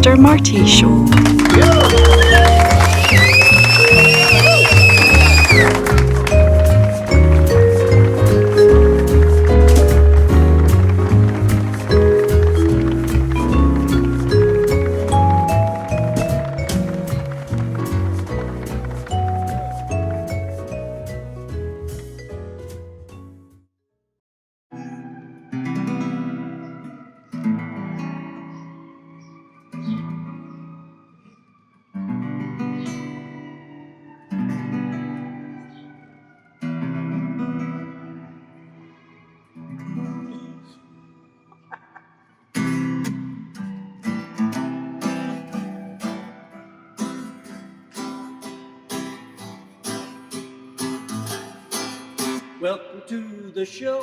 Mr. Marty Show. Welcome to the show.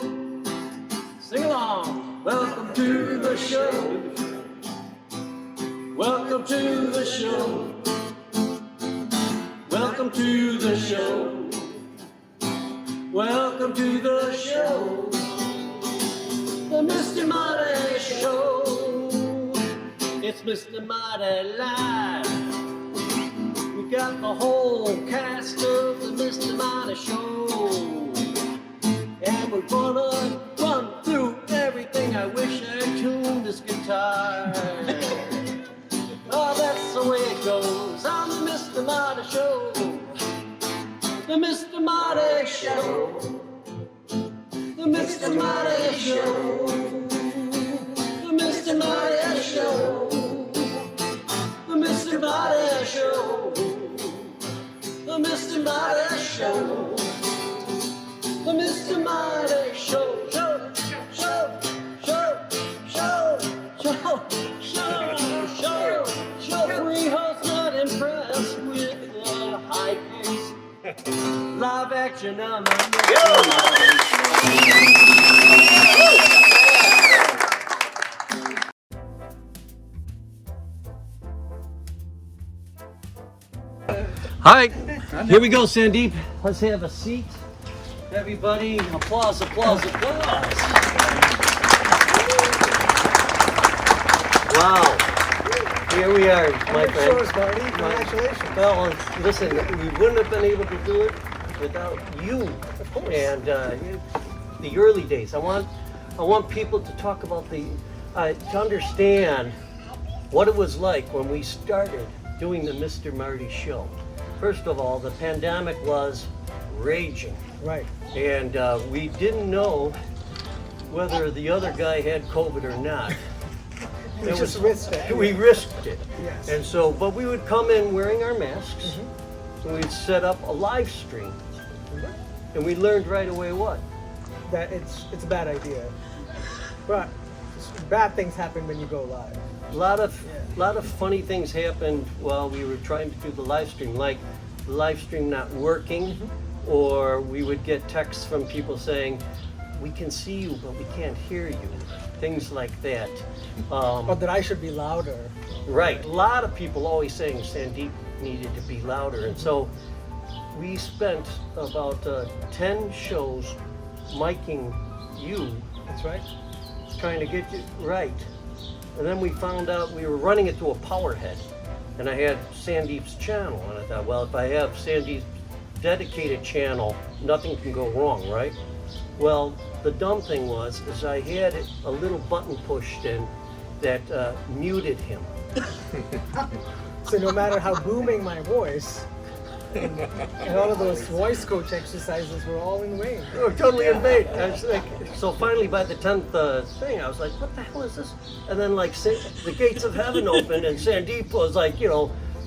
Sing along. Welcome to the show. Welcome to the show. Welcome to the show. Welcome to the show. The Mr. Marty Show. It's Mr. Marty Live. We got the whole cast of the Mr. Marty Show. And we're gonna run through everything. I wish I tuned this guitar. Oh, that's the way it goes on the Mr. Marty Show. The Mr. Marty Show. The Mr. Marty Show. The Mr. Marty Show. The Mr. Marty Show. The Mr. Marty Show. The Mr. Marty Show, show, show, show, show, show, show, show, show. Three hosts not impressed with the high pace. Live action on the Hi, here we go, Sandeep. Let's have a seat. Everybody, applause, applause, applause. Wow. Here we are, my friend. Shows, Marty. Congratulations. Well, listen, we wouldn't have been able to do it without you. Of course. And the early days. I want people to talk about to understand what it was like when we started doing the Mr. Marty Show. First of all, the pandemic was raging. Right. And we didn't know whether the other guy had COVID or not. We just risked it. We risked it. Yes. And so, but we would come in wearing our masks, and we'd set up a live stream. And we learned right away what? That it's a bad idea. But bad things happen when you go live. A lot of funny things happened while we were trying to do the live stream, like the live stream not working. Or we would get texts from people saying, we can see you, but we can't hear you. Things like that. Or that I should be louder. Right. A lot of people always saying Sandeep needed to be louder. And so we spent about 10 shows miking you. That's right. Trying to get you right. And then we found out we were running it to a power head. And I had Sandeep's channel. And I thought, well, if I have Sandeep's dedicated channel, nothing can go wrong, right? Well, the dumb thing was, is I had a little button pushed in that muted him. So no matter how booming my voice, and all of those voice coach exercises were all in vain. They were totally in vain. I was like, so finally by the 10th thing, I was like, what the hell is this? And then like the gates of heaven opened and Sandeep was like,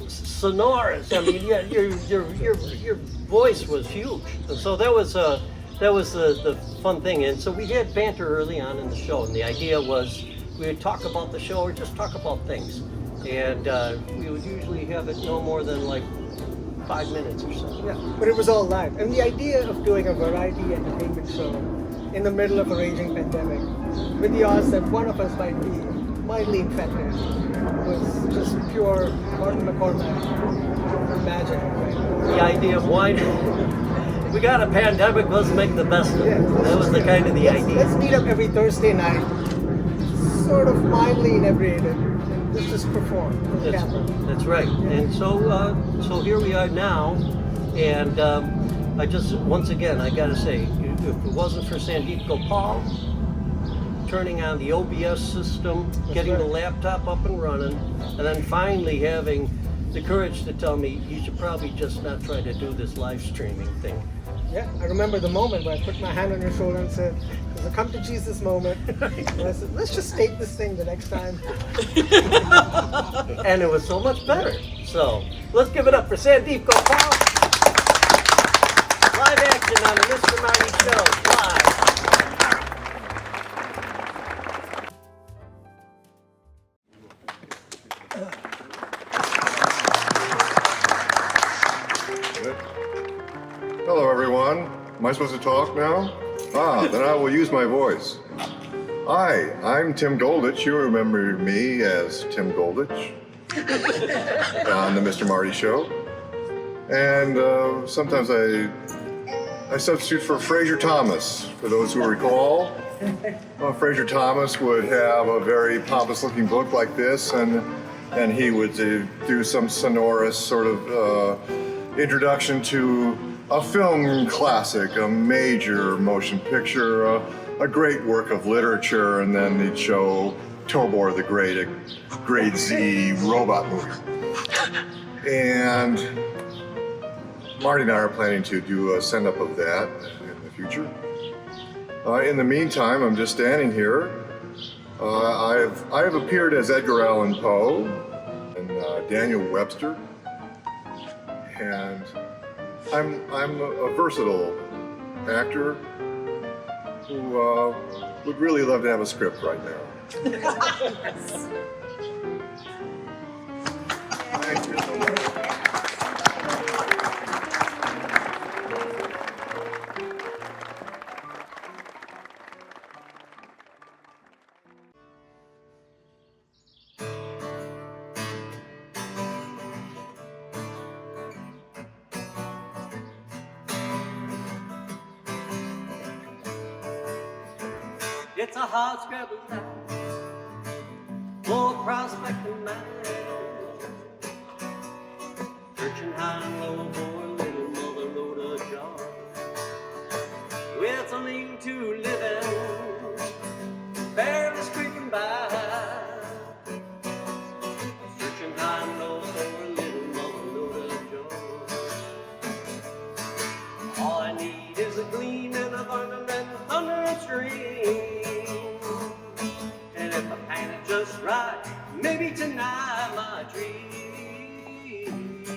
sonorous. I mean, yeah, your voice was huge, and so that was the fun thing. And so we had banter early on in the show, and the idea was we would talk about the show or just talk about things, and we would usually have it no more than like 5 minutes or so. Yeah, but it was all live, and the idea of doing a variety entertainment show in the middle of a raging pandemic, with the odds that one of us might be mildly infected, was just pure Martin McCormack magic, right? The idea of why we got a pandemic, let's make the best of it. That was the kind of the idea. Let's meet up every Thursday night, sort of mildly inebriated, and just perform. That's right. Yeah. And so here we are now, and I just, once again, I gotta say, if it wasn't for Sandeep Gopal turning on the OBS system, getting the laptop up and running, and then finally having the courage to tell me you should probably just not try to do this live streaming thing. Yeah, I remember the moment where I put my hand on your shoulder and said, there's a come to Jesus moment. And I said, let's just tape this thing the next time. And it was so much better. So let's give it up for Sandeep Gopal. Live action on the Mr. Marty Show. Live. Hello, everyone. Am I supposed to talk now? Then I will use my voice. Hi, I'm Tim Goldich. You remember me as Tim Goldich on the Mr. Marty Show. And sometimes I substitute for Fraser Thomas. For those who recall, Fraser Thomas would have a very pompous-looking book like this, and he would do some sonorous sort of introduction to a film classic, a major motion picture, a great work of literature, and then he'd show Tobor the Great, a grade Z robot movie. And Marty and I are planning to do a send-up of that in the future. In the meantime, I'm just standing here. I have appeared as Edgar Allan Poe and Daniel Webster, and I'm a versatile actor who would really love to have a script right now. Thank you so much. It's a hard scrabble life for prospecting man, searching high and low for a little mother load of joy, with a lean to live in, barely scraping by, searching high and low for a little mother load of joy. All I need is a gleam in a thunder and thunder stream. Just right, maybe tonight my dreams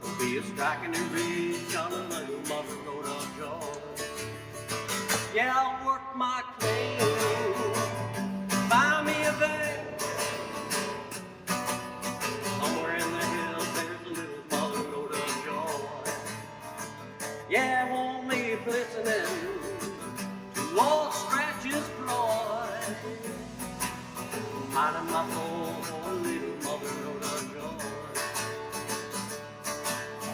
will be a striking and rich on a little mother load of joy. Yeah, I'll work my claim, find me a bank somewhere in the hills. There's a little mother load of joy. Yeah, I won't leave listening. Wall scratches floor, minding my soul for a little mother load of joy.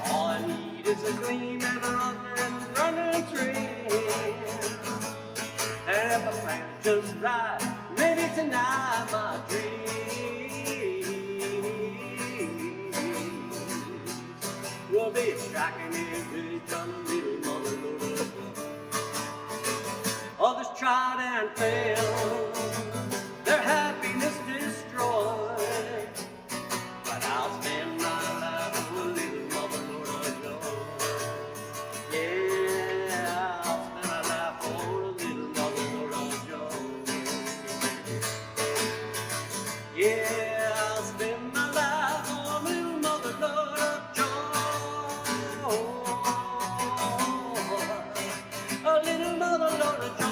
All I need is a gleam and a running stream, and if I plan it just right, maybe tonight my dreams will be striking every on a little mother load of joy. Others tried and failed, their happiness destroyed, but I'll spend my life for a little mother load of joy. Yeah, I'll spend my life for a little mother load of joy. Yeah, I'll spend my life for a little mother load of joy. A little mother load of joy.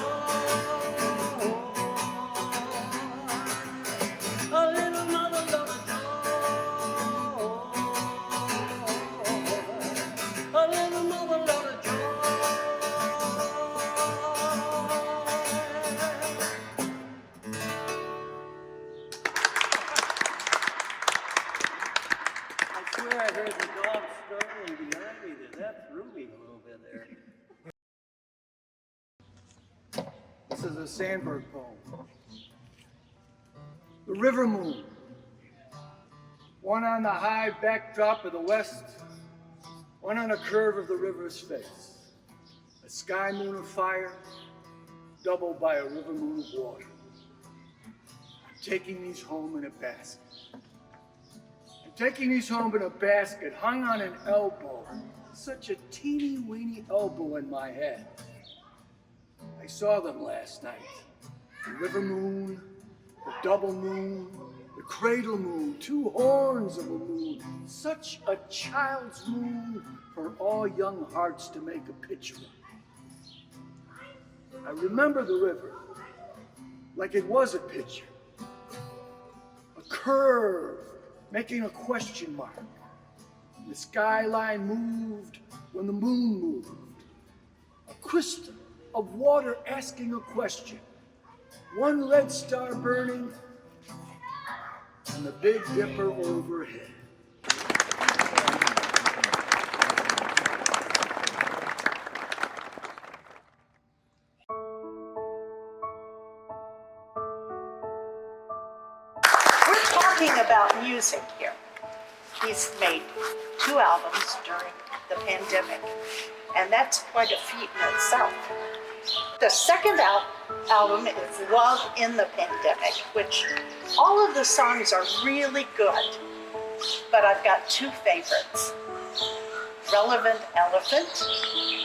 This is a Sandberg poem. the river moon, one on the high backdrop of the west, one on the curve of the river's face, a sky moon of fire, doubled by a river moon of water. I'm taking these home in a basket. I'm taking these home in a basket hung on an elbow, such a teeny weeny elbow in my head. I saw them last night. The river moon, the double moon, the cradle moon, two horns of a moon, such a child's moon for all young hearts to make a picture of. I remember the river like it was a picture, a curve making a question mark. The skyline moved when the moon moved, a crystal of water asking a question, one red star burning, and the Big Dipper overhead. About music here. He's made 2 albums during the pandemic, and that's quite a feat in itself. The second album is Love in the Pandemic, which all of the songs are really good, but I've got 2 favorites. Relevant Elephant,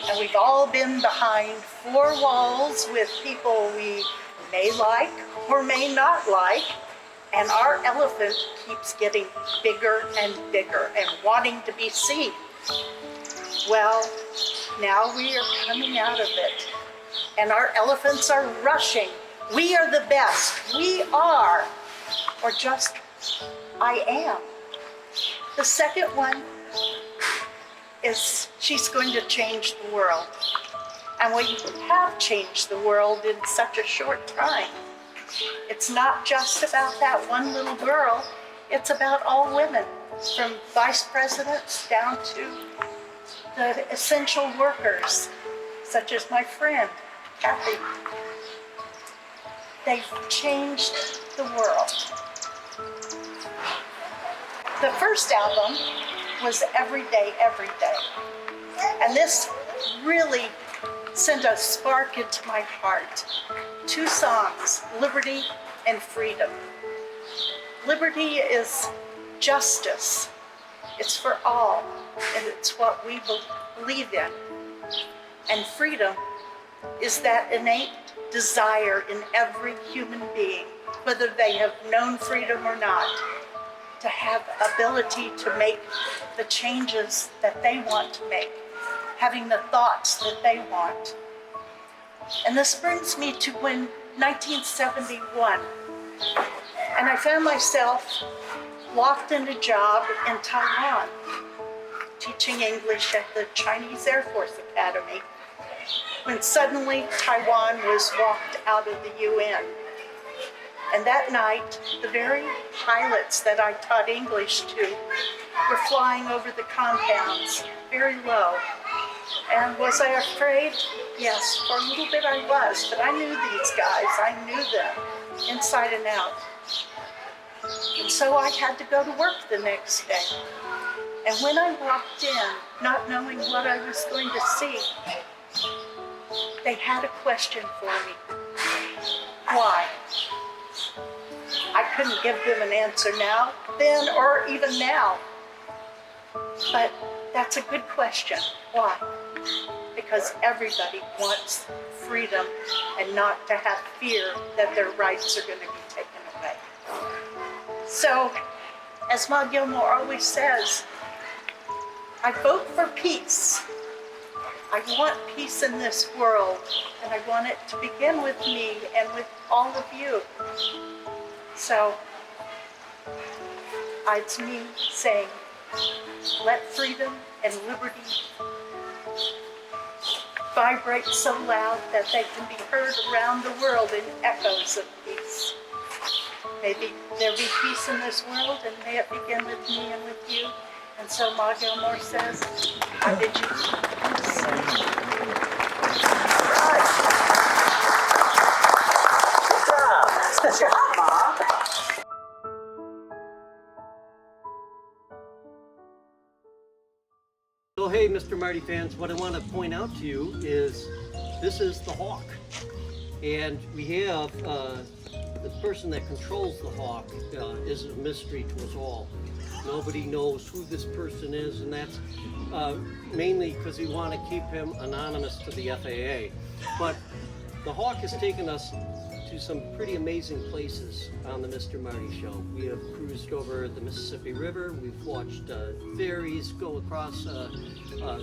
and we've all been behind 4 walls with people we may like or may not like, and our elephant keeps getting bigger and bigger and wanting to be seen. Well, now we are coming out of it, and our elephants are rushing. We are the best. We are, or just I am. The second one is She's Going to Change the World. And we have changed the world in such a short time. It's not just about that one little girl, it's about all women, from vice presidents down to the essential workers, such as my friend, Kathy. They've changed the world. The first album was Every Day, Every Day. And this really sent a spark into my heart. 2 songs, Liberty and Freedom. Liberty is justice. It's for all, and it's what we believe in. And freedom is that innate desire in every human being, whether they have known freedom or not, to have ability to make the changes that they want to make, having the thoughts that they want. And this brings me to 1971, and I found myself locked in a job in Taiwan, teaching English at the Chinese Air Force Academy, when suddenly Taiwan was walked out of the UN. And that night, the very pilots that I taught English to were flying over the compounds, very low. And was I afraid? Yes, for a little bit I was, but I knew these guys. I knew them inside and out. And so I had to go to work the next day. And when I walked in, not knowing what I was going to see, they had a question for me. Why? I couldn't give them an answer now, then, or even now. But that's a good question. Why? Because everybody wants freedom and not to have fear that their rights are going to be taken away. So, as Ma Gilmore always says, I vote for peace. I want peace in this world, and I want it to begin with me and with all of you. So, it's me saying, let freedom and liberty vibrate so loud that they can be heard around the world in echoes of peace. May there be peace in this world, and may it begin with me and with you. And so Ma Gilmore says, I bid you peace. Good job, Ma. Mr. Marty fans, what I want to point out to you is this is the hawk. And we have the person that controls the hawk is a mystery to us all. Nobody knows who this person is, and that's mainly because we want to keep him anonymous to the FAA. But the hawk has taken us to some pretty amazing places on the Mr. Marty Show. We have cruised over the Mississippi River. We've watched ferries go across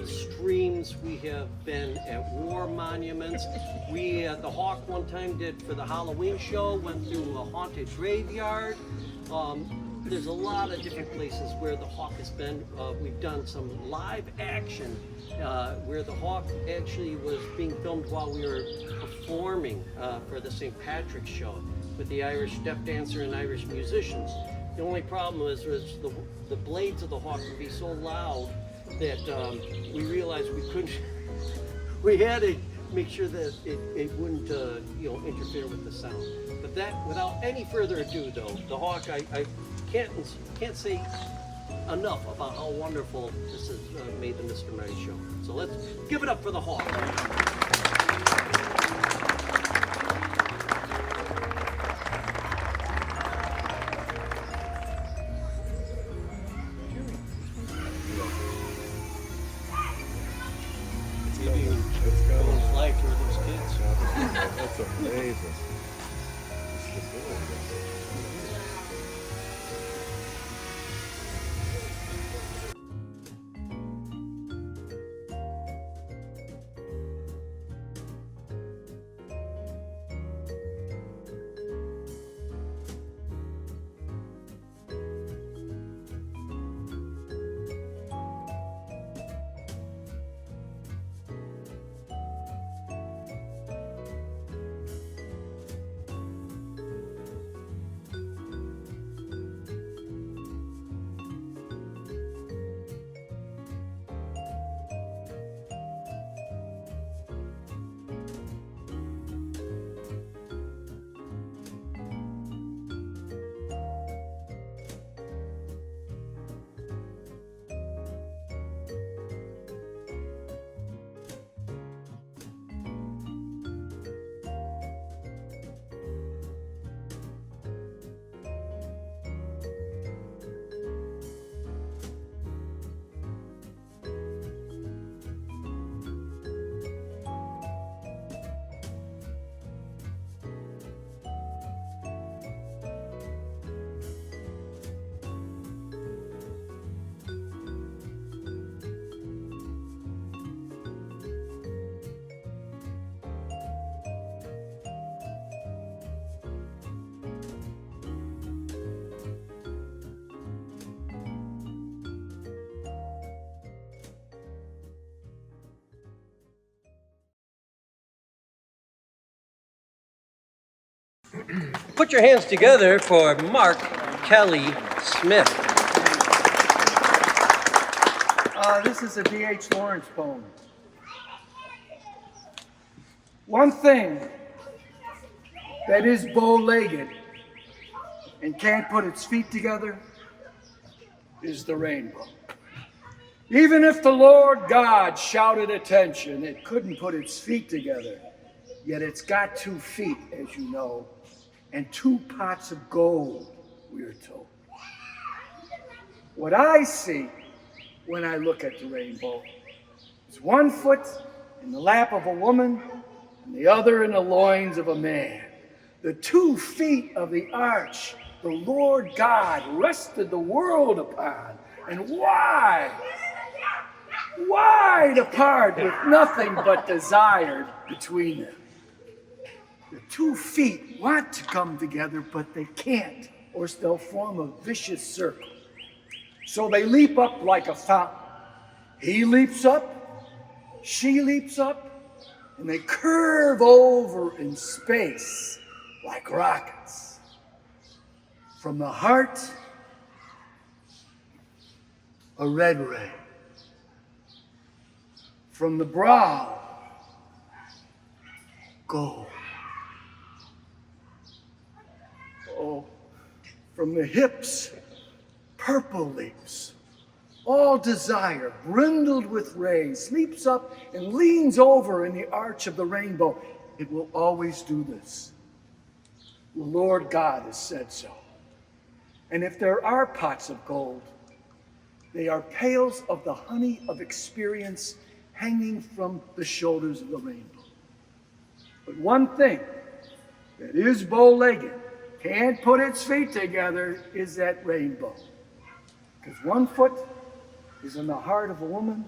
streams. We have been at war monuments. We, the hawk one time did for the Halloween show, went through a haunted graveyard. There's a lot of different places where the hawk has been. We've done some live action where the hawk actually was being filmed while we were performing for the St. Patrick's show with the Irish step dancer and Irish musicians. The only problem was the blades of the hawk would be so loud that we realized we couldn't, we had to make sure that it wouldn't interfere with the sound. But that, without any further ado though, the hawk, I can't say enough about how wonderful this has made the Mr. Marty Show. So let's give it up for the hawk. That's amazing. Put your hands together for Marc Kelly Smith. This is a D.H. Lawrence poem. One thing that is bow-legged and can't put its feet together is the rainbow. Even if the Lord God shouted attention, it couldn't put its feet together. Yet it's got 2 feet, as you know, and 2 pots of gold, we're told. What I see when I look at the rainbow is 1 foot in the lap of a woman and the other in the loins of a man. The 2 feet of the arch the Lord God rested the world upon. And why? Why depart with nothing but desire between them? The 2 feet want to come together, but they can't, or they'll form a vicious circle. So they leap up like a fountain. He leaps up, she leaps up, and they curve over in space like rockets. From the heart, a red ray. From the brow, gold. Oh, from the hips, purple leaps. All desire, brindled with rays, sleeps up and leans over in the arch of the rainbow. It will always do this. The Lord God has said so. And if there are pots of gold, they are pails of the honey of experience hanging from the shoulders of the rainbow. But one thing that is bow-legged, can't put its feet together, is that rainbow. Because one foot is in the heart of a woman,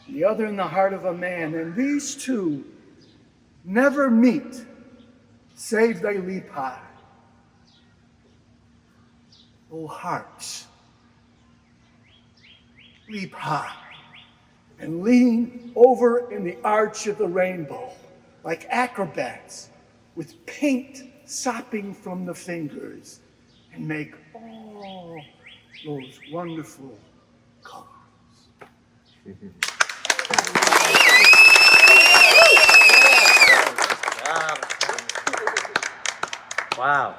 the other in the heart of a man, and these two never meet, save they leap high. Oh, hearts, leap high and lean over in the arch of the rainbow like acrobats with paint sopping from the fingers and make all those wonderful colors. Wow.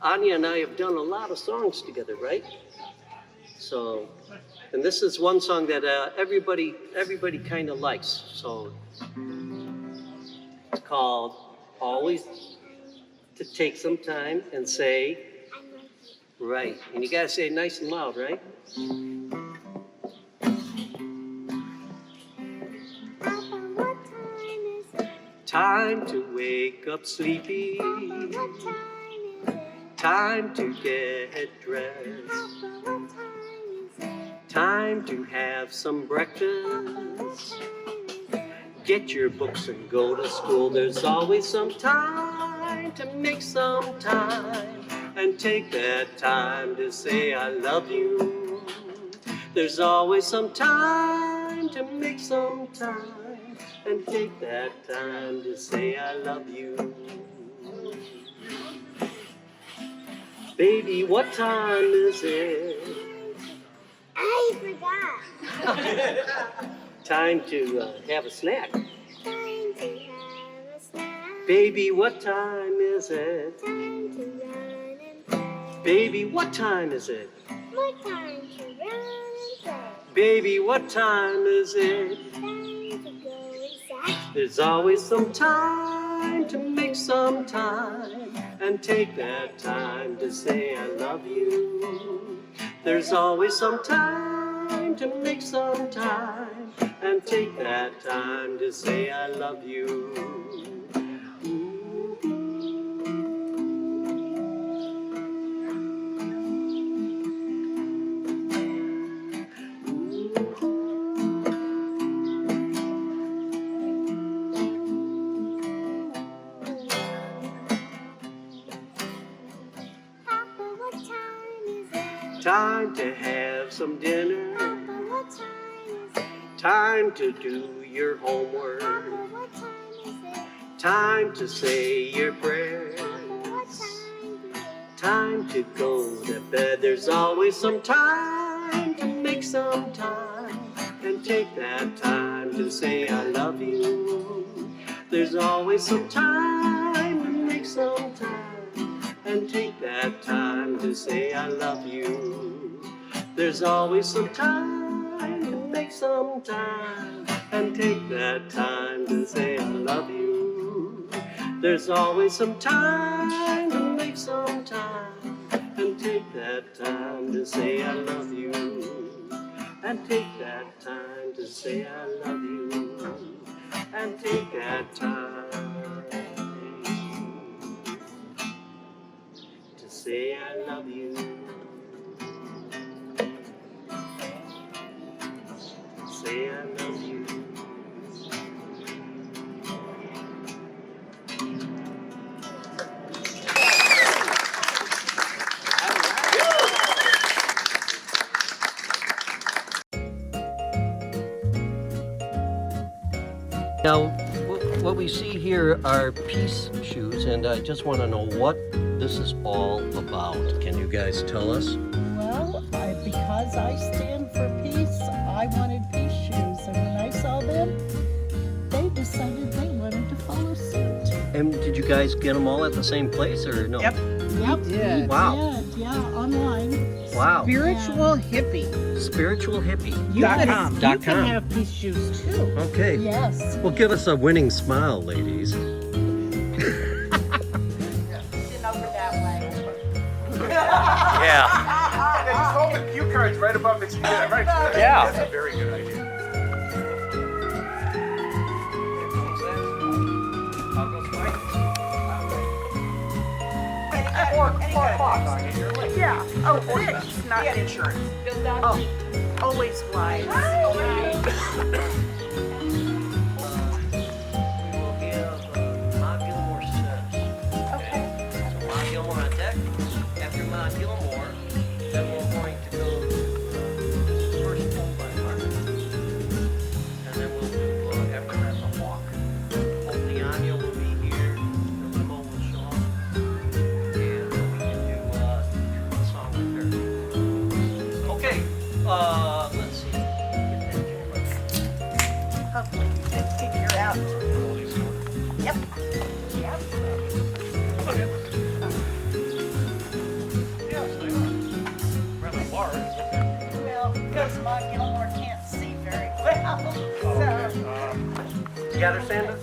Áine and I have done a lot of songs together, right? So, and this is one song that everybody kind of likes. So it's called Always to Take Some Time and Say, right. And you gotta say it nice and loud, right? Time to wake up sleepy. Time to get dressed. Time to have some breakfast. Get your books and go to school. There's always some time to make some time and take that time to say I love you. There's always some time to make some time and take that time to say I love you. Baby, what time is it? I forgot. Time to have a snack. Time to have a snack. Baby, what time is it? Time to run and play. Baby, what time is it? More time to run and play. Baby, what time is it? Time to go inside. There's always some time to make some time and take that time to say I love you. There's always some time to make some time and take that time to say I love you. Papa, what time is it? Time to have some dinner. Papa, what time is it? Time to do your homework. Papa, what time is it? Time to say your prayers. Papa, what time is it? Time to go to bed. There's always some time to make some time and take that time to say I love you. There's always some time to make some time and take that time to say I love you. There's always some time to make some time and take that time to say I love you. There's always some time to make some time and take that time to say I love you. And take that time to say I love you. And take that time to say I love you. Say I love you. Now, what we see here are peace shoes, and I just want to know what this is all about. Can you guys tell us? Well, because I stand for peace, I wanted peace shoes, and when I saw them, they decided they wanted to follow suit. And did you guys get them all at the same place or no? Yep. Yep. Yeah. Wow. Yeah, online. Wow. Spiritual hippie. Spiritual hippie. You Dot can, com. you Dot can com. have peace shoes too. Okay. Yes. Well, give us a winning smile, ladies. Sitting over that way. Yeah. Just hold the cue cards right above the right. Yeah. That's a very good idea. Yeah. Oh, fixed, not insurance. Oh, always wise. We will give Marc Gilmore steps. Okay. So Marc Gilmore on deck. After Marc Gilmore, then we're going to go first pull by Marc. And then we'll do after that the walk. Hopefully Áine will be here. And Nicole will show up. And then we can do a song with her. Okay. Let's see. Get that camera. Hopefully you can figure out. Yep. Yep. Rather large. Well, because Mark Gilmore can't see very well. So, You got her, Sandra?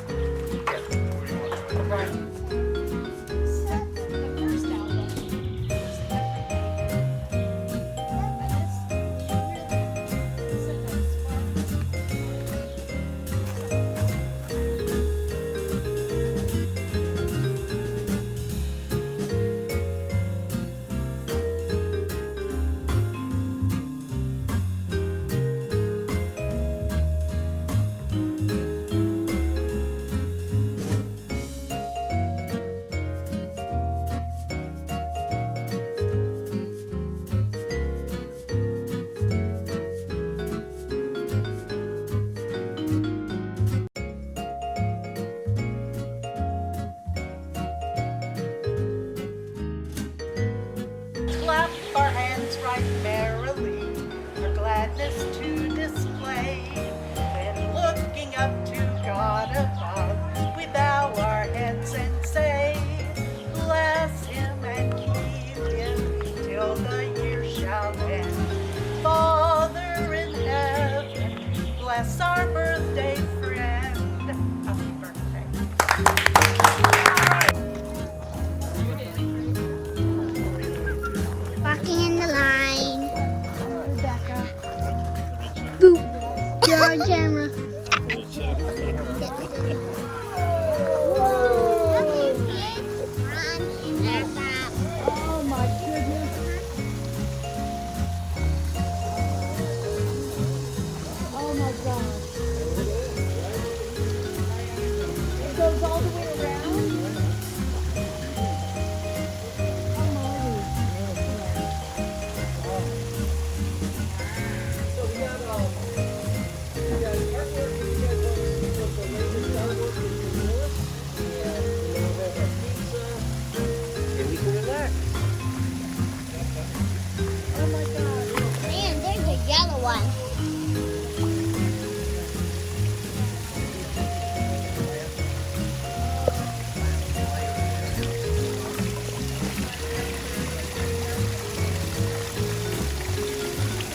clap our hands right merrily, our gladness to display. When looking up to God above, we bow our heads and say, bless him and keep him till the year shall end. Father in heaven, bless our birthday friend. Happy birthday. Walking in the line. Boop. You're on camera. Oh my goodness. Oh my gosh. It goes all the way around? Oh Marty. So we got artwork. You guys want to see what the latest artwork is in Lewis? And we have our pizza. And we can relax. Oh my god. Man, there's a yellow one.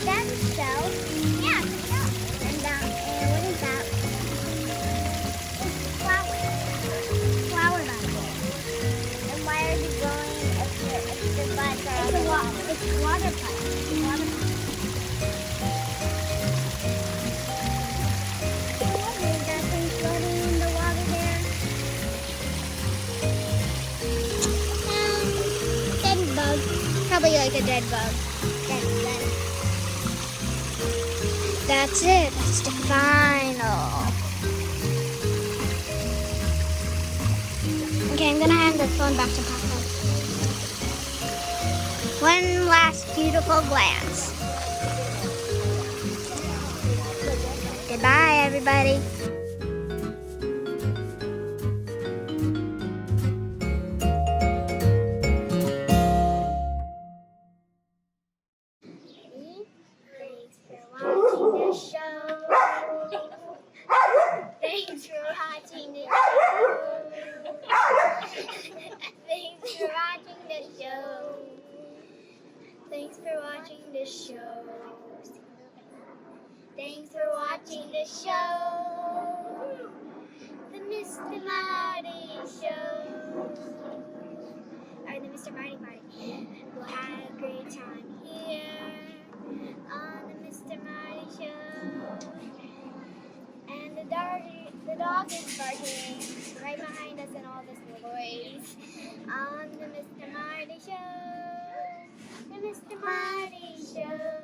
That's a shell. Yeah, it's a shell. And what is that? It's flower. Flower buds. And why are they growing if the buds are it's water buds. Water buds. Is that thing floating in the water there? Dead bug. Probably like a dead bug. Dead bug. That's it. That's the final. Okay, I'm gonna hand this one back to Papa. One last beautiful glance. Goodbye, everybody. Thanks for watching the show. Thanks for watching the show. Thanks for watching the show, the Mr. Marty Show. Or the Mr. Marty Party. We'll have a great time here on the Mr. Marty Show. And the dog is barking right behind us and all this noise on the Mr. Marty Show. The Mr. Marty Show.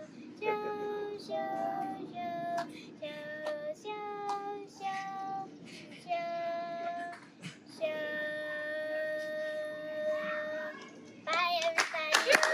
Bye, everybody.